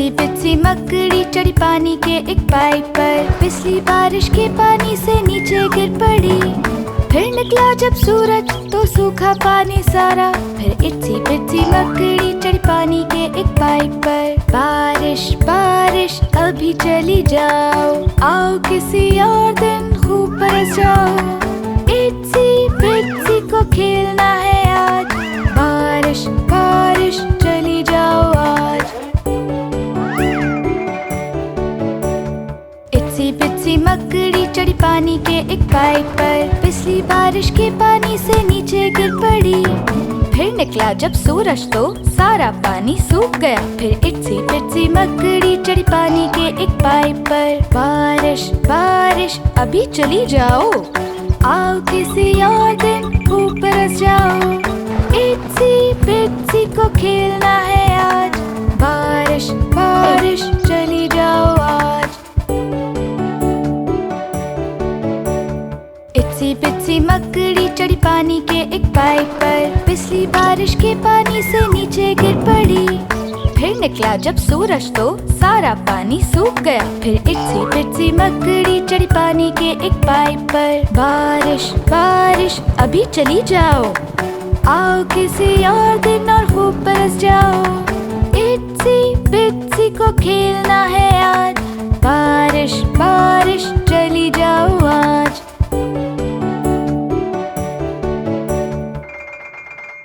इत्सी बित्सी मकड़ी चढ़ी पानी के एक पाइप पर, पिछली बारिश के पानी से नीचे गिर पड़ी। फिर निकला जब सूरज तो सूखा पानी सारा, फिर इत्सी बित्सी मकड़ी चढ़ी पानी के एक पाइप पर। बारिश बारिश अभी चली जाओ, आओ किसी और दिन खूब बरस जाओ। इत्सी बित्सी को खेलना है आज, बारिश बारिश चली जाओ आज। इत्सी बित्सी मकड़ी चढ़ी पानी के एक पाइप पर, पिछली बारिश के पानी से नीचे गिर पड़ी। फिर निकला जब सूरज तो सारा पानी सूख गया, फिर इत्सी बित्सी मकड़ी चढ़ी पानी के एक पाइप पर। बारिश बारिश अभी चली जाओ, आओ किसी और दिन खूब बरस जाओ। इत्सी बित्सी को खेलना है आज, बारिश बारिश चली जाओ आज। इत्सी बित्सी मकड़ी चढ़ी पानी के एक पाइप पर, पिछली बारिश के पानी से नीचे गिर पड़ी। फिर निकला जब सूरज तो सारा पानी सूख गया, फिर इत्सी बित्सी मकड़ी चढ़ी पानी के एक पाइप पर। बारिश बारिश अभी चली जाओ, आओ किसी और दिन और खूब बरस जाओ। इत्सी बित्सी को खेलना है आज, बारिश बारिश